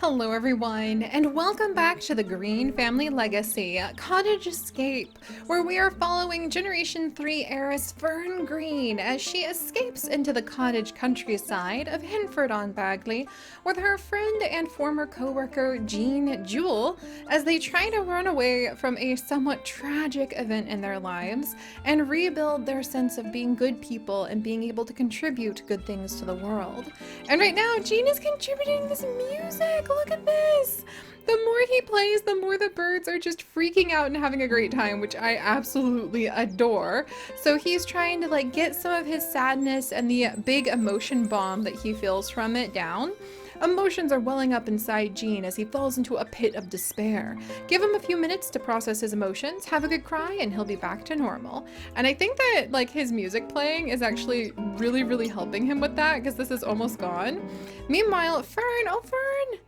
Hello everyone, and welcome back to the Greene Family Legacy, Cottage Escape, where we are following Generation 3 heiress Fern Greene as she escapes into the cottage countryside of Hinford-on-Bagley with her friend and former co-worker Jean Jewel as they try to run away from a somewhat tragic event in their lives and rebuild their sense of being good people and being able to contribute good things to the world. And right now, Jean is contributing this music. Look at this! The more he plays, the more the birds are just freaking out and having a great time, which I absolutely adore. So he's trying to get some of his sadness and the big emotion bomb that he feels from it down. Emotions are welling up inside Jean as he falls into a pit of despair. Give him a few minutes to process his emotions, have a good cry, and he'll be back to normal. And I think that his music playing is actually really helping him with that because this is almost gone. Meanwhile, Fern, oh Fern!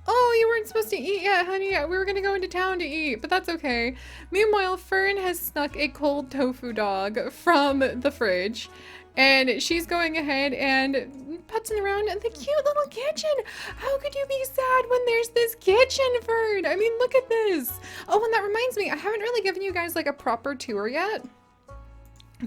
Oh, you weren't supposed to eat yet, honey. We were gonna go into town to eat, but that's okay. Meanwhile, Fern has snuck a cold tofu dog from the fridge. And she's going ahead and putzing around in the cute little kitchen. How could you be sad when there's this kitchen, Fern? I mean, look at this. Oh, and that reminds me, I haven't really given you guys a proper tour yet.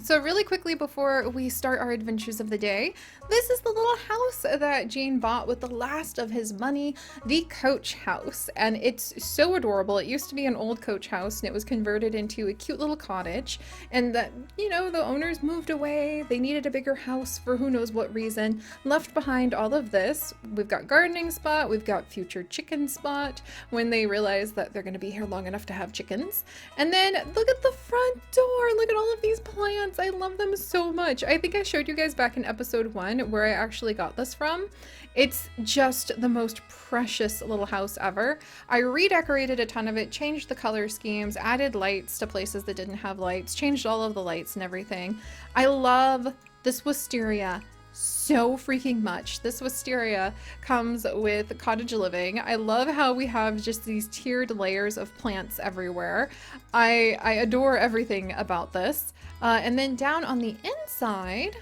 So really quickly before we start our adventures of the day, this is the little house that Jean bought with the last of his money, the coach house. And it's so adorable. It used to be an old coach house and it was converted into a cute little cottage. And that, the owners moved away. They needed a bigger house for who knows what reason. Left behind all of this. We've got gardening spot. We've got future chicken spot when they realize that they're going to be here long enough to have chickens. And then look at the front door. Look at all of these plants. I love them so much. I think I showed you guys back in episode 1 where I actually got this from. It's just the most precious little house ever. I redecorated a ton of it, changed the color schemes, added lights to places that didn't have lights, changed all of the lights and everything. I love this wisteria so freaking much. This wisteria comes with cottage living. I love how we have just these tiered layers of plants everywhere. I adore everything about this. And then down on the inside,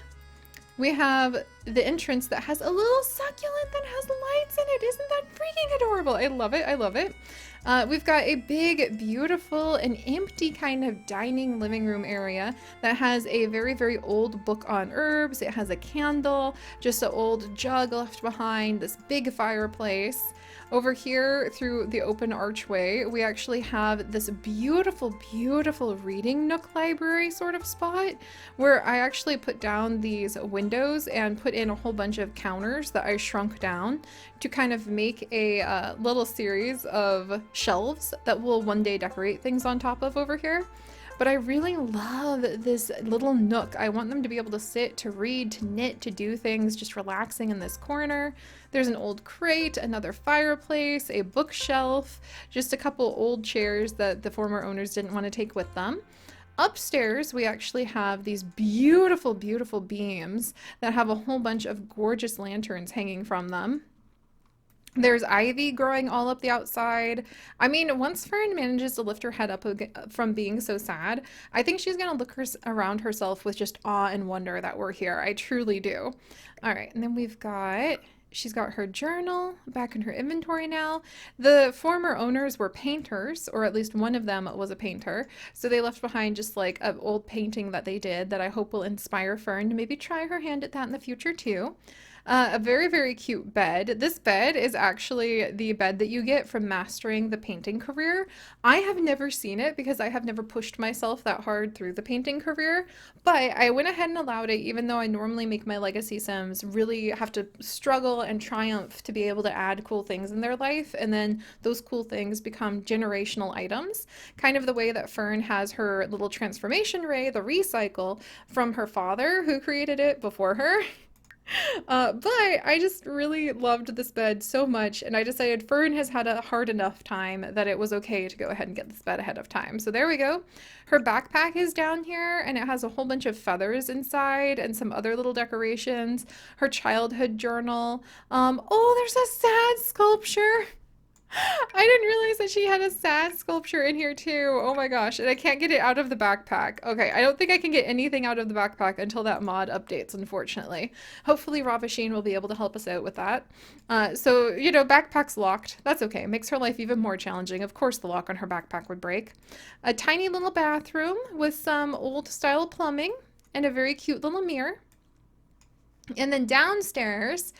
we have the entrance that has a little succulent that has lights in it. Isn't that freaking adorable? I love it. I love it. We've got a big, beautiful, and empty kind of dining living room area that has a very old book on herbs. It has a candle, just an old jug left behind, this big fireplace. Over here, through the open archway, we actually have this beautiful reading nook library sort of spot where I actually put down these windows and put in a whole bunch of counters that I shrunk down to kind of make a little series of shelves that we'll one day decorate things on top of over here. But I really love this little nook. I want them to be able to sit, to read, to knit, to do things, just relaxing in this corner. There's an old crate, another fireplace, a bookshelf, just a couple old chairs that the former owners didn't want to take with them. Upstairs, we actually have these beautiful beams that have a whole bunch of gorgeous lanterns hanging from them. There's ivy growing all up the outside. I mean, once Fern manages to lift her head up from being so sad, I think she's going to look around herself with just awe and wonder that we're here. I truly do. All right, and then she's got her journal back in her inventory now. The former owners were painters, or at least one of them was a painter. So they left behind just an old painting that they did that I hope will inspire Fern to maybe try her hand at that in the future too. A very cute bed. This bed is actually the bed that you get from mastering the painting career. I have never seen it because I have never pushed myself that hard through the painting career, but I went ahead and allowed it even though I normally make my legacy sims really have to struggle and triumph to be able to add cool things in their life, and then those cool things become generational items, kind of the way that Fern has her little transformation ray, the recycle, from her father who created it before her. But I just really loved this bed so much, and I decided Fern has had a hard enough time that it was okay to go ahead and get this bed ahead of time. So there we go. Her backpack is down here, and it has a whole bunch of feathers inside and some other little decorations. Her childhood journal. Oh, there's a sad sculpture. I didn't realize that she had a sad sculpture in here too. Oh my gosh. And I can't get it out of the backpack. Okay, I don't think I can get anything out of the backpack until that mod updates, unfortunately. Hopefully Ravasheen will be able to help us out with that. So, you know, backpack's locked. That's okay. Makes her life even more challenging. Of course the lock on her backpack would break. A tiny little bathroom with some old style plumbing and a very cute little mirror. And then downstairs,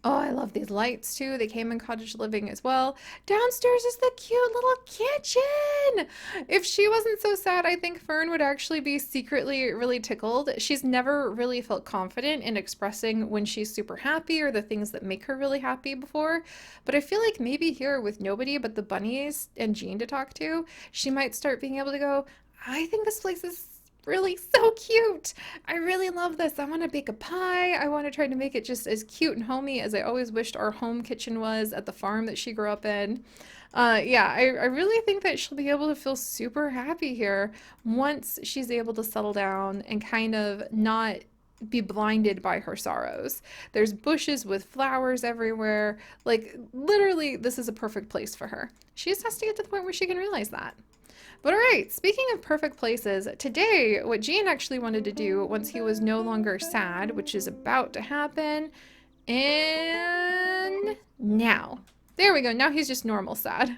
oh, I love these lights too. They came in cottage living as well. Downstairs is the cute little kitchen. If she wasn't so sad, I think Fern would actually be secretly really tickled. She's never really felt confident in expressing when she's super happy or the things that make her really happy before. But I feel like maybe here with nobody but the bunnies and Jean to talk to, she might start being able to go, I think this place is really so cute. I really love this. I want to bake a pie. I want to try to make it just as cute and homey as I always wished our home kitchen was at the farm that she grew up in. Yeah, I really think that she'll be able to feel super happy here once she's able to settle down and kind of not be blinded by her sorrows. There's bushes with flowers everywhere. Like, literally, this is a perfect place for her. She just has to get to the point where she can realize that. But all right, speaking of perfect places, today what Jean actually wanted to do once he was no longer sad, which is about to happen, and now. There we go, now he's just normal sad.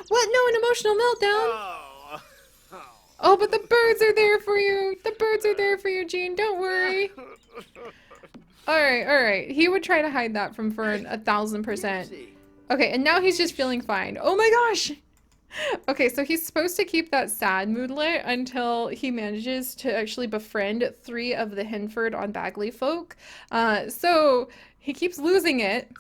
What? No, an emotional meltdown? Oh, but the birds are there for you. The birds are there for you, Jean, don't worry. All right. He would try to hide that from Fern 1000%. Okay, and now he's just feeling fine. Oh my gosh! Okay, so he's supposed to keep that sad mood lit until he manages to actually befriend 3 of the Hinford on Bagley folk. So he keeps losing it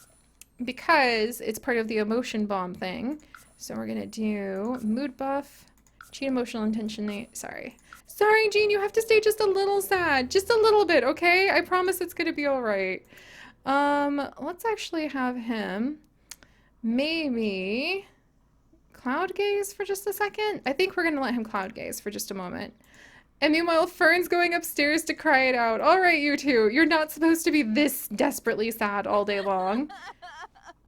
because it's part of the emotion bomb thing. So we're gonna do mood buff, cheat emotional intention. Sorry, Jean, you have to stay just a little sad, just a little bit, okay? I promise it's gonna be all right. Let's actually have him maybe cloud gaze for just a second. I think we're gonna let him cloud gaze for just a moment. And meanwhile, Fern's going upstairs to cry it out. All right, you two, you're not supposed to be this desperately sad all day long.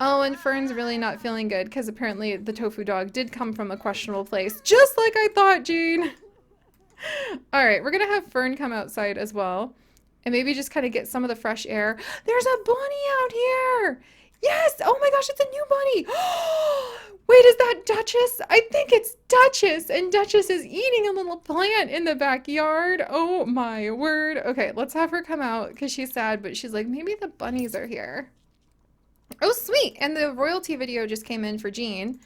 Oh, and Fern's really not feeling good because apparently the tofu dog did come from a questionable place, just like I thought, Jean. All right, we're gonna have Fern come outside as well and maybe just kind of get some of the fresh air. There's a bunny out here. Yes! Oh my gosh, it's a new bunny! Wait, is that Duchess? I think it's Duchess, and Duchess is eating a little plant in the backyard. Oh my word. Okay, let's have her come out because she's sad, but she's like, maybe the bunnies are here. Oh, sweet! And the royalty video just came in for Jean.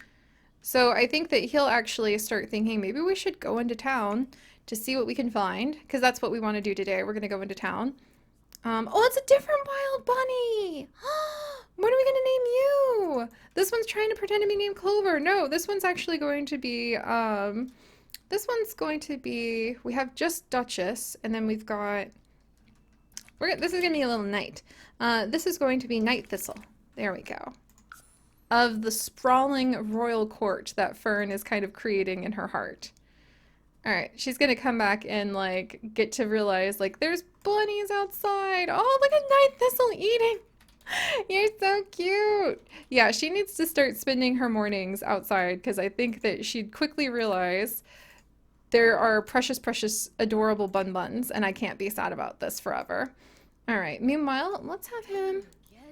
So I think that he'll actually start thinking maybe we should go into town to see what we can find, because that's what we want to do today. We're going to go into town. Oh, it's a different wild bunny! What are we gonna name you? This one's trying to pretend to be named Clover. No, this one's actually going to be, we have just Duchess, and then we've got, this is gonna be a little knight. This is going to be Night Thistle. There we go. Of the sprawling royal court that Fern is kind of creating in her heart. All right, she's gonna come back and like get to realize like there's bunnies outside. Oh, look at Night Thistle eating. You're so cute. Yeah, she needs to start spending her mornings outside because I think that she'd quickly realize there are precious, precious, adorable buns, and I can't be sad about this forever. All right, meanwhile, let's have him.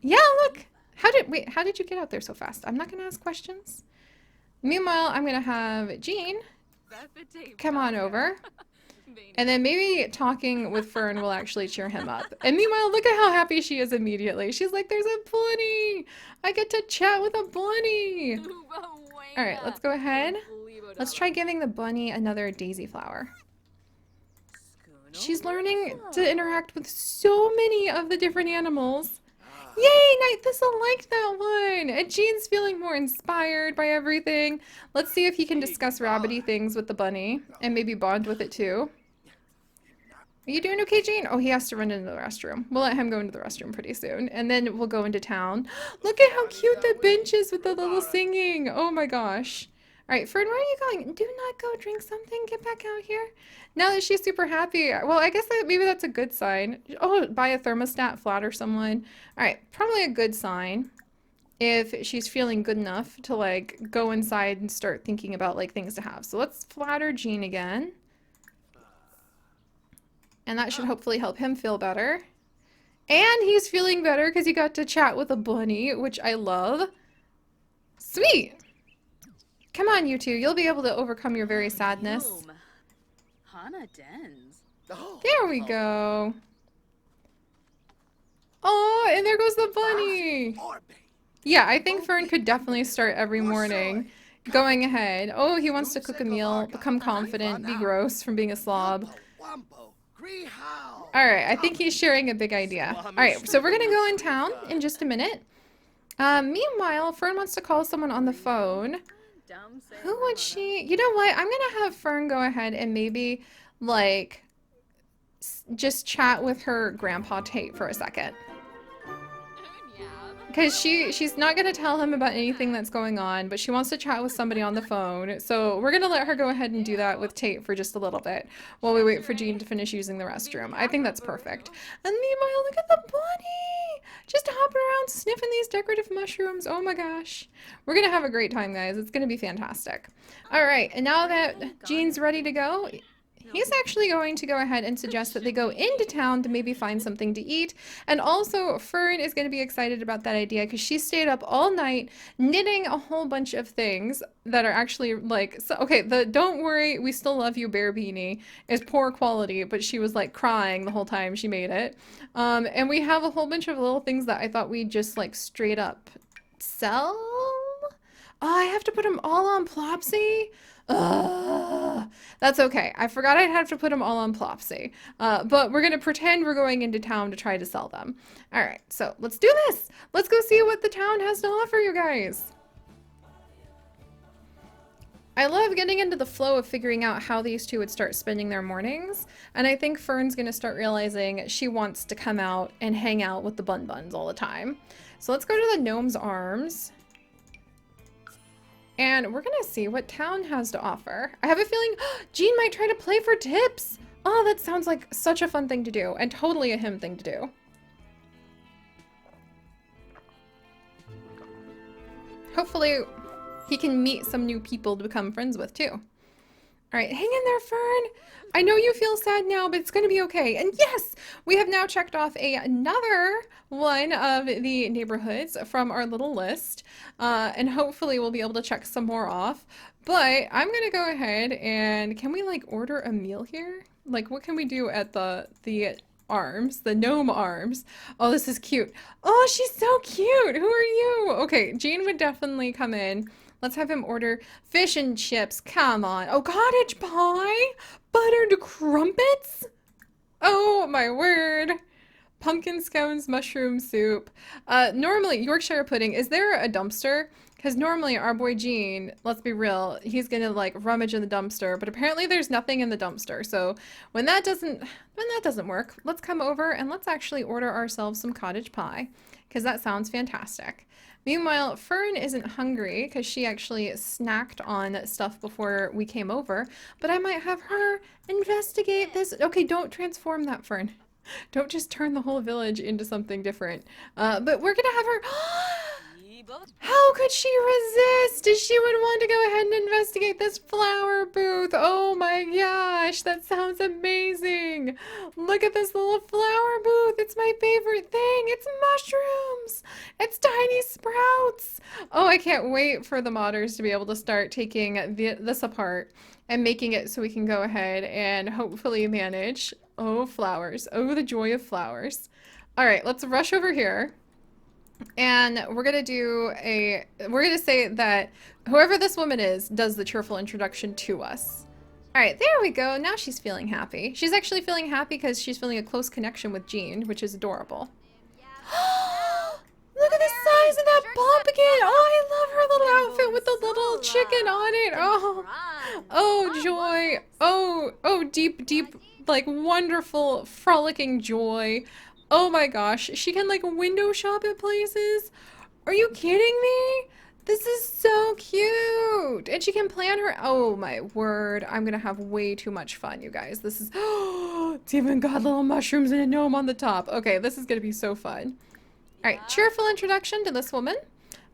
Yeah, look. How did you get out there so fast? I'm not gonna ask questions. Meanwhile, I'm gonna have Jean come on over. And then maybe talking with Fern will actually cheer him up. And meanwhile, look at how happy she is immediately. She's like, there's a bunny! I get to chat with a bunny! All right, let's go ahead. Let's try giving the bunny another daisy flower. She's learning to interact with so many of the different animals. Yay, Night Thistle liked that one! And Jean's feeling more inspired by everything. Let's see if he can discuss rabbity things with the bunny and maybe bond with it too. Are you doing okay, Jean? Oh, he has to run into the restroom. We'll let him go into the restroom pretty soon. And then we'll go into town. Look at how cute the bench is with the little singing. Oh my gosh. All right, Fern, where are you going? Do not go drink something. Get back out here. Now that she's super happy. Well, I guess that maybe that's a good sign. Oh, buy a thermostat, flatter someone. All right, probably a good sign. if she's feeling good enough to like go inside and start thinking about like things to have. So let's flatter Jean again. And that should hopefully help him feel better. And he's feeling better because he got to chat with a bunny, which I love. Sweet! Come on, you two. You'll be able to overcome your very sadness. There we go. Oh, and there goes the bunny. Yeah, I think Fern could definitely start every morning going ahead. Oh, he wants to cook a meal, become confident, be gross from being a slob. Alright, I think he's sharing a big idea. Alright, so we're gonna go in town in just a minute. Meanwhile, Fern wants to call someone on the phone. Who would she... You know what? I'm gonna have Fern go ahead and maybe, like, just chat with her grandpa Tate for a second. Because she's not going to tell him about anything that's going on, but she wants to chat with somebody on the phone. So we're going to let her go ahead and do that with Tate for just a little bit while we wait for Jean to finish using the restroom. I think that's perfect. And meanwhile, look at the bunny! Just hopping around sniffing these decorative mushrooms. Oh my gosh. We're going to have a great time, guys. It's going to be fantastic. All right, and now that Jean's ready to go... He's actually going to go ahead and suggest that they go into town to maybe find something to eat. And also, Fern is going to be excited about that idea because she stayed up all night knitting a whole bunch of things that are actually like... So, okay, the "Don't worry, we still love you" bear beanie is poor quality, but she was like crying the whole time she made it. And we have a whole bunch of little things that I thought we'd just like straight up sell. Oh, I have to put them all on Plopsy? Ugh, that's okay. I forgot I'd have to put them all on Plopsy. But we're going to pretend we're going into town to try to sell them. All right, so let's do this. Let's go see what the town has to offer, you guys. I love getting into the flow of figuring out how these two would start spending their mornings. And I think Fern's going to start realizing she wants to come out and hang out with the Bun Buns all the time. So let's go to the Gnome's Arms. And we're gonna see what town has to offer. I have a feeling Jean might try to play for tips. Oh, that sounds like such a fun thing to do, and totally a him thing to do. Hopefully he can meet some new people to become friends with too. All right, hang in there, Fern. I know you feel sad now, but it's going to be okay. And yes, we have now checked off another one of the neighborhoods from our little list. And hopefully we'll be able to check some more off. But I'm going to go ahead and can we like order a meal here? Like what can we do at the arms, the gnome arms? Oh, this is cute. Oh, she's so cute. Who are you? Okay, Jean would definitely come in. Let's have him order fish and chips. Come on. Oh, cottage pie? Buttered crumpets? Oh, my word. Pumpkin scones, mushroom soup. Normally, Yorkshire pudding. Is there a dumpster? Because normally our boy Jean, let's be real, he's going to like rummage in the dumpster. But apparently there's nothing in the dumpster. So when that doesn't work, let's come over and let's actually order ourselves some cottage pie. Because that sounds fantastic. Meanwhile, Fern isn't hungry because she actually snacked on stuff before we came over, but I might have her investigate this. Okay, don't transform that, Fern. Don't just turn the whole village into something different. But we're gonna have her... How could she resist? She would want to go ahead and investigate this flower booth. Oh my gosh, that sounds amazing. Look at this little flower booth. It's my favorite thing. It's mushrooms. It's tiny sprouts. Oh, I can't wait for the modders to be able to start taking this apart and making it so we can go ahead and hopefully manage. Oh, flowers. Oh, the joy of flowers. All right, let's rush over here. And we're going to say that whoever this woman is does the cheerful introduction to us. All right, there we go. Now she's feeling happy. She's actually feeling happy because she's feeling a close connection with Jean, which is adorable. Look at the size of that pumpkin. Oh, I love her little outfit with the little chicken on it. Oh, joy. Oh, deep, like wonderful, frolicking joy. Oh my gosh, she can like window shop at places? Are you kidding me? This is so cute. And she can plan her, oh my word. I'm gonna have way too much fun, you guys. This is, it's even got little mushrooms and a gnome on the top. Okay, this is gonna be so fun. All right, cheerful introduction to this woman.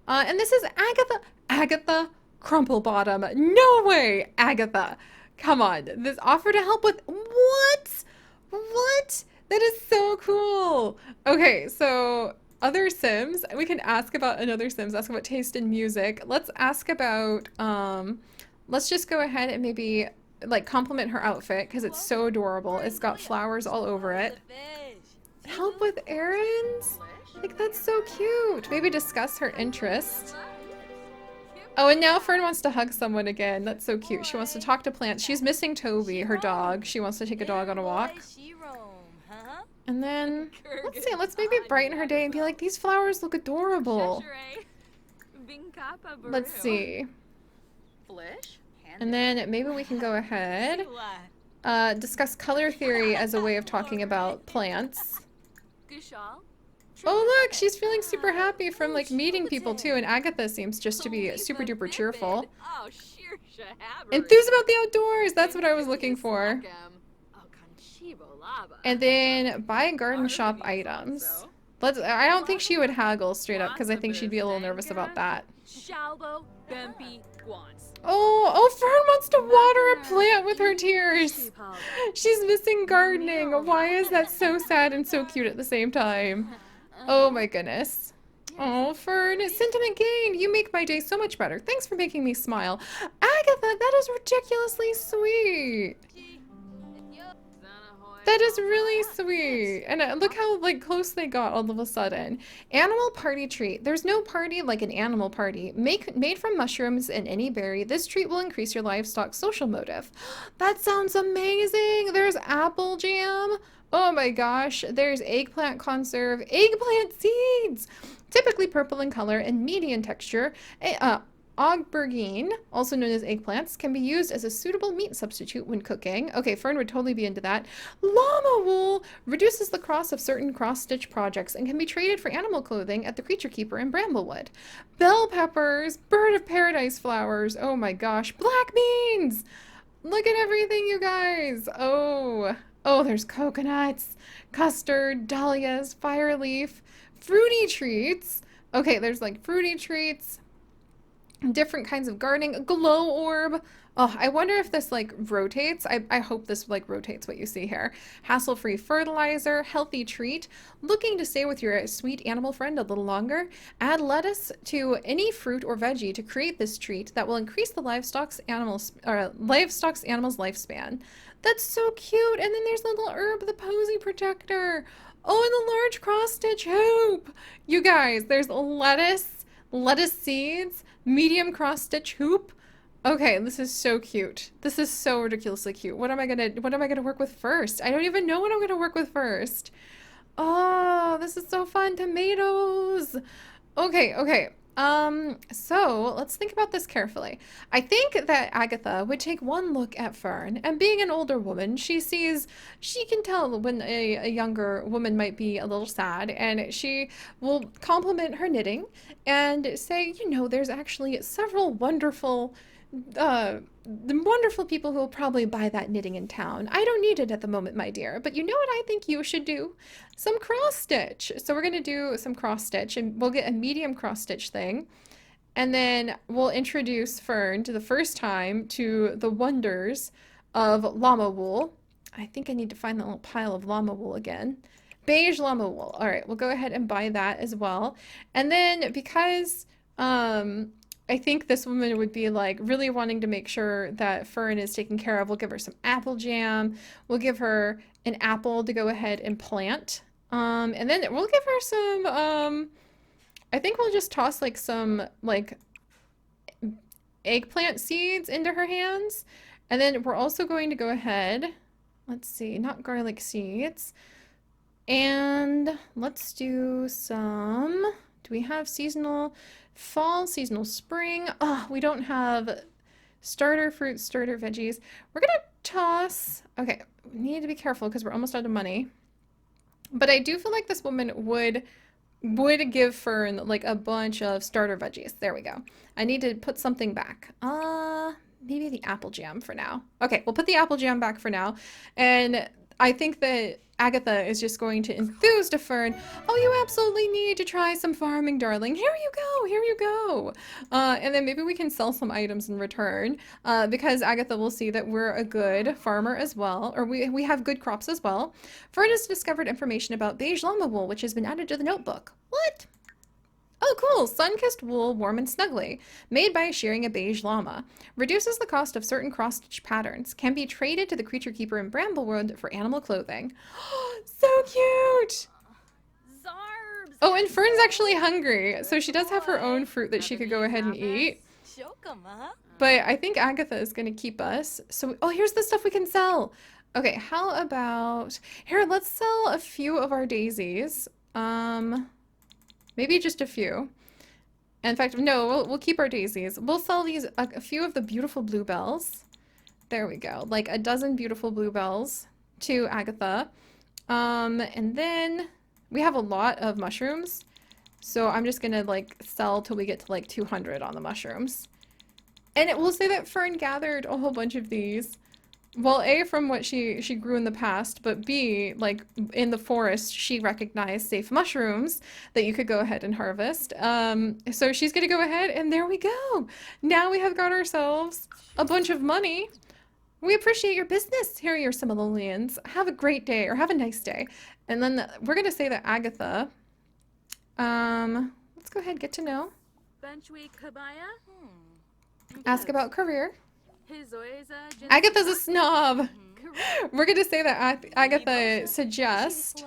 And this is Agatha. Agatha Crumplebottom. No way, Agatha. Come on. This offer to help with what? What? That is so cool. Okay, so other Sims. We can ask about another Sims. Ask about taste in music. Let's ask about let's just go ahead and maybe like compliment her outfit because it's so adorable. It's got flowers all over it. Help with errands? Like, that's so cute. Maybe discuss her interests. Oh, and now Fern wants to hug someone again. That's so cute. She wants to talk to plants. She's missing Toby, her dog. She wants to take a dog on a walk. And then, let's see, let's maybe brighten her day and be like, these flowers look adorable. Let's see. And then maybe we can go ahead. Discuss color theory as a way of talking about plants. Oh look, she's feeling super happy from like meeting people too, and Agatha seems just to be super duper cheerful. Enthused about the outdoors, that's what I was looking for. And then buy garden shop items. I don't think she would haggle straight up because I think she'd be a little nervous about that. Oh, Fern wants to water a plant with her tears. She's missing gardening. Why is that so sad and so cute at the same time? Oh my goodness. Oh, Fern, sentiment gained. You make my day so much better. Thanks for making me smile. Agatha, that is ridiculously sweet. That is really sweet. And look how like close they got all of a sudden. Animal party treat. There's no party like an animal party. Made from mushrooms and any berry, this treat will increase your livestock's social motive. That sounds amazing. There's apple jam. Oh my gosh. There's eggplant conserve. Eggplant seeds. Typically purple in color and meaty in texture. Aubergine, also known as eggplants, can be used as a suitable meat substitute when cooking. Okay, Fern would totally be into that. Llama wool reduces the cost of certain cross-stitch projects and can be traded for animal clothing at the Creature Keeper in Bramblewood. Bell peppers, bird of paradise flowers, oh my gosh, black beans! Look at everything, you guys! Oh, there's coconuts, custard, dahlias, fire leaf, fruity treats. Okay, there's like fruity treats, different kinds of gardening, glow orb. Oh, I wonder if this like rotates. I hope this like rotates what you see here. Hassle-free fertilizer, healthy treat. Looking to stay with your sweet animal friend a little longer? Add lettuce to any fruit or veggie to create this treat that will increase the livestock's animal's lifespan. That's so cute. And then there's the little herb, the posy protector. Oh, and the large cross-stitch hoop. You guys, there's lettuce seeds, medium cross-stitch hoop. Okay, this is so cute. This is so ridiculously cute. What am I gonna work with first? I don't even know what I'm gonna work with first. Oh, this is so fun. Tomatoes. Okay. So let's think about this carefully. I think that Agatha would take one look at Fern, and being an older woman, she can tell when a younger woman might be a little sad, and she will compliment her knitting and say, you know, there's actually several wonderful the wonderful people who will probably buy that knitting in town. I don't need it at the moment, my dear, but you know what I think you should do? Some cross stitch. So we're gonna do some cross stitch, and we'll get a medium cross stitch thing, and then we'll introduce Fern to the first time to the wonders of llama wool. I think I need to find the little pile of llama wool again. Beige llama wool. All right, we'll go ahead and buy that as well. And then because I think this woman would be like really wanting to make sure that Fern is taken care of, we'll give her some apple jam. We'll give her an apple to go ahead and plant. And then we'll give her some, I think we'll just toss like some like eggplant seeds into her hands. And then we're also going to go ahead, let's see, not garlic seeds. And let's do some, do we have seasonal fall, seasonal spring? Oh, we don't have starter fruit, starter veggies. We're gonna toss, okay, we need to be careful because we're almost out of money. But I do feel like this woman would give Fern like a bunch of starter veggies. There we go. I need to put something back. Maybe the apple jam for now. Okay, we'll put the apple jam back for now. And I think that Agatha is just going to enthuse to Fern, oh, you absolutely need to try some farming, darling. Here you go, here you go. And then maybe we can sell some items in return because Agatha will see that we're a good farmer as well, or we have good crops as well. Fern has discovered information about beige llama wool, which has been added to the notebook. What? Oh, cool! Sun-kissed wool, warm and snuggly. Made by shearing a beige llama. Reduces the cost of certain cross-stitch patterns. Can be traded to the creature keeper in Bramblewood for animal clothing. So cute! Oh, and Fern's actually hungry, so she does have her own fruit that she could go ahead and eat. But I think Agatha is going to keep us. So, oh, here's the stuff we can sell. Okay, how about... Here, let's sell a few of our daisies. Maybe just a few. In fact, no, we'll keep our daisies. We'll sell these, a few of the beautiful bluebells. There we go. Like a dozen beautiful bluebells to Agatha. And then we have a lot of mushrooms. So I'm just gonna like sell till we get to like 200 on the mushrooms. And it will say that Fern gathered a whole bunch of these. Well, A, from what she grew in the past, but B, like, in the forest, she recognized safe mushrooms that you could go ahead and harvest. So she's gonna go ahead, and there we go! Now we have got ourselves a bunch of money. We appreciate your business, here are your simoleons. Have a great day, or have a nice day. And then we're gonna say that Agatha, let's go ahead and get to know. Ask about career. Agatha's a snob. We're going to say that Agatha suggests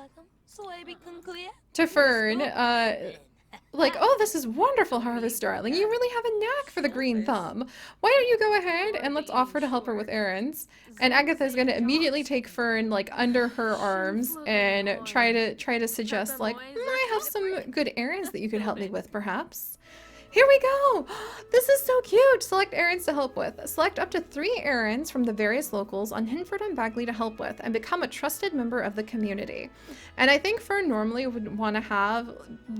to Fern, like, oh, this is wonderful, Harvest darling. You really have a knack for the green thumb. Why don't you go ahead and let's offer to help her with errands. And Agatha is going to immediately take Fern like under her arms and try to suggest like, I have some good errands that you could help me with, perhaps. Here we go! This is so cute! Select errands to help with. Select up to 3 errands from the various locals on Hinford and Bagley to help with and become a trusted member of the community. And I think Fern normally would want to have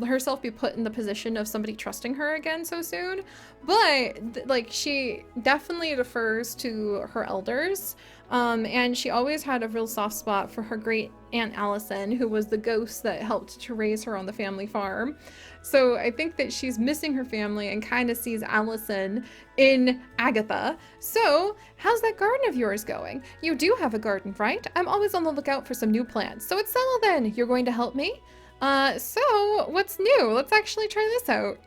herself be put in the position of somebody trusting her again so soon, but like she definitely defers to her elders. And she always had a real soft spot for her great Aunt Allison, who was the ghost that helped to raise her on the family farm. So I think that she's missing her family and kind of sees Allison in Agatha. So how's that garden of yours going? You do have a garden, right? I'm always on the lookout for some new plants. So it's settled then. You're going to help me? So what's new? Let's actually try this out.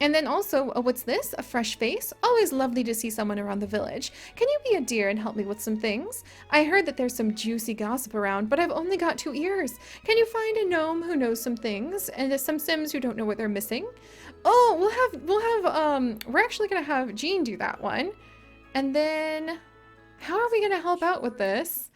And then also, what's this? A fresh face? Always lovely to see someone around the village. Can you be a dear and help me with some things? I heard that there's some juicy gossip around, but I've only got 2 ears. Can you find a gnome who knows some things, and some Sims who don't know what they're missing? Oh, we're actually gonna have Jean do that one. And then, how are we gonna help out with this?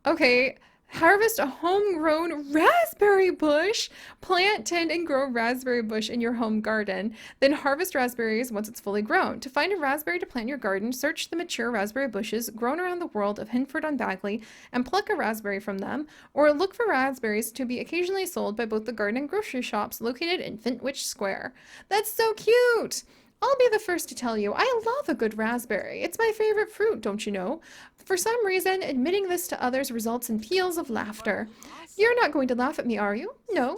Okay. Harvest a homegrown raspberry bush. Plant, tend, and grow raspberry bush in your home garden. Then harvest raspberries once it's fully grown. To find a raspberry to plant in your garden, search the mature raspberry bushes grown around the world of Hinford on Bagley and pluck a raspberry from them, or look for raspberries to be occasionally sold by both the garden and grocery shops located in Fintwich Square. That's so cute! I'll be the first to tell you, I love a good raspberry. It's my favorite fruit, don't you know? For some reason, admitting this to others results in peals of laughter. You're not going to laugh at me, are you? No?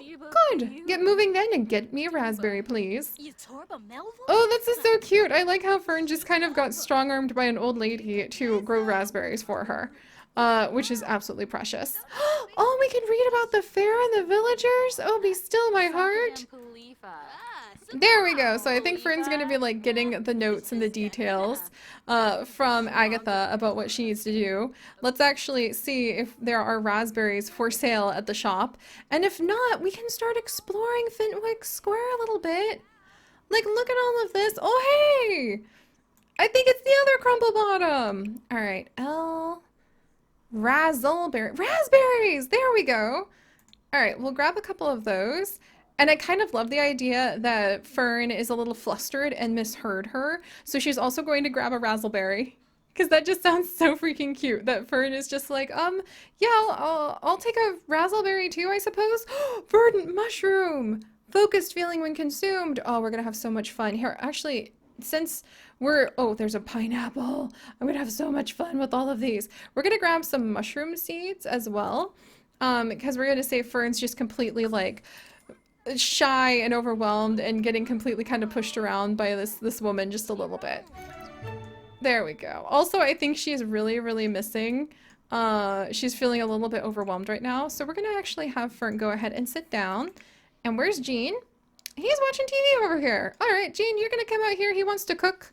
Good. Get moving then and get me a raspberry, please. Oh, this is so cute. I like how Fern just kind of got strong-armed by an old lady to grow raspberries for her, which is absolutely precious. Oh, we can read about the fair and the villagers? Oh, be still, my heart. There we go. So I think Fern's going to be like getting the notes and the details from Agatha about what she needs to do. Let's actually see if there are raspberries for sale at the shop. And if not, we can start exploring Fintwick Square a little bit. Like, look at all of this. Oh, hey! I think it's the other Crumplebottom. All right. Razzleberry. Raspberries! There we go. All right. We'll grab a couple of those. And I kind of love the idea that Fern is a little flustered and misheard her. So she's also going to grab a razzleberry. Because that just sounds so freaking cute that Fern is just like, yeah, I'll take a razzleberry too, I suppose. Verdant mushroom! Focused feeling when consumed. Oh, we're going to have so much fun. Here, actually, since we're, oh, there's a pineapple. I'm gonna have so much fun with all of these. We're gonna grab some mushroom seeds as well, because we're gonna say Fern's just completely like shy and overwhelmed and getting completely kind of pushed around by this woman just a little bit. There we go. Also, I think she's really, really missing. She's feeling a little bit overwhelmed right now. So we're gonna actually have Fern go ahead and sit down. And where's Gene? He's watching TV over here. All right, Gene, you're gonna come out here. He wants to cook.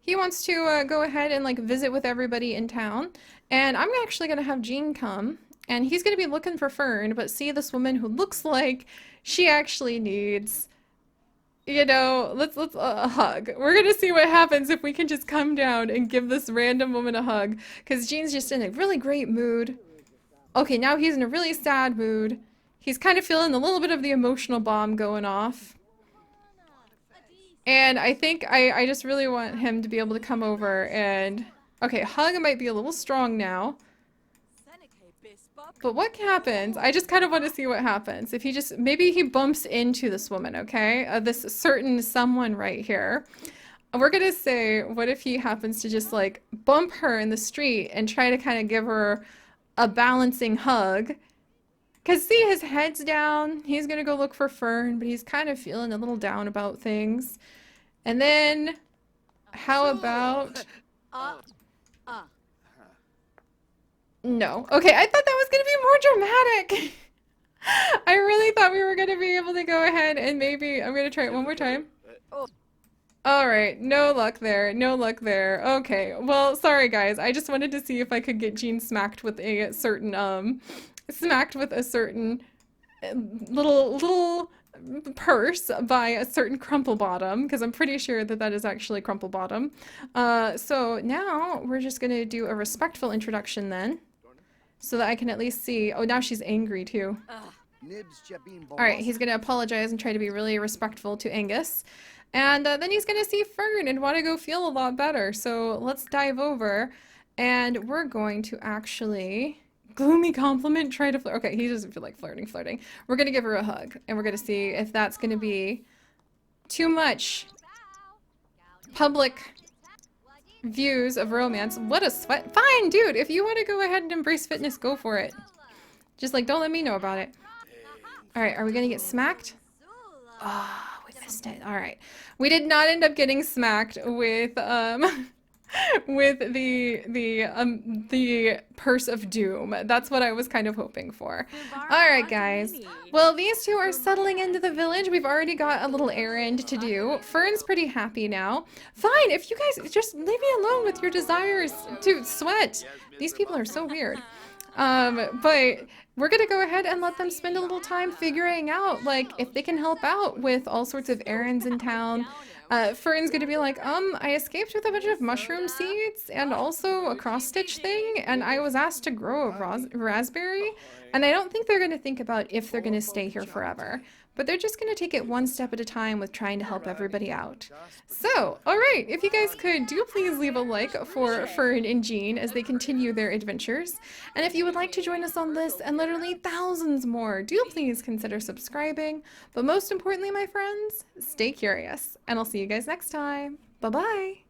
He wants to go ahead and like visit with everybody in town. And I'm actually gonna have Gene come. And he's gonna be looking for Fern, but see this woman who looks like she actually needs, you know, let's a hug. We're gonna see what happens if we can just come down and give this random woman a hug, because Gene's just in a really great mood. Okay, now he's in a really sad mood. He's kind of feeling a little bit of the emotional bomb going off. And I think I just really want him to be able to come over and, okay, hug might be a little strong now. But what happens? I just kind of want to see what happens. If he just, maybe he bumps into this woman, okay? This certain someone right here. We're gonna say, what if he happens to just like bump her in the street and try to kind of give her a balancing hug? Because see, his head's down. He's gonna go look for Fern, but he's kind of feeling a little down about things. And then, how about... No. Okay, I thought that was going to be more dramatic. I really thought we were going to be able to go ahead and maybe... I'm going to try it one more time. Alright, no luck there. No luck there. Okay, well, sorry guys. I just wanted to see if I could get Gene smacked with a certain, little purse by a certain Crumplebottom, because I'm pretty sure that that is actually Crumplebottom. So now we're just going to do a respectful introduction then, so that I can at least see. Oh, now she's angry too. Alright, he's going to apologize and try to be really respectful to Angus. And then he's going to see Fern and want to go feel a lot better. So let's dive over, and we're going to actually... Gloomy compliment, try to flirt. Okay, he doesn't feel like flirting. We're gonna give her a hug, and we're gonna see if that's gonna be too much public views of romance. What a sweat. Fine, dude, if you want to go ahead and embrace fitness, go for it. Just like, don't let me know about it. Alright, are we gonna get smacked? Oh, we missed it. Alright. We did not end up getting smacked with, with the Purse of Doom. That's what I was kind of hoping for. Alright guys, well these two are settling into the village. We've already got a little errand to do. Fern's pretty happy now. Fine, if you guys just leave me alone with your desires to sweat. These people are so weird. But we're gonna go ahead and let them spend a little time figuring out, like, if they can help out with all sorts of errands in town. Fern's gonna be like, I escaped with a bunch of mushroom seeds and also a cross-stitch thing, and I was asked to grow a raspberry, and I don't think they're gonna think about if they're gonna stay here forever. But they're just gonna take it one step at a time with trying to help everybody out. So, alright, if you guys could, do please leave a like for Fern and Gene as they continue their adventures. And if you would like to join us on this and literally thousands more, do please consider subscribing. But most importantly, my friends, stay curious. And I'll see you guys next time. Bye-bye!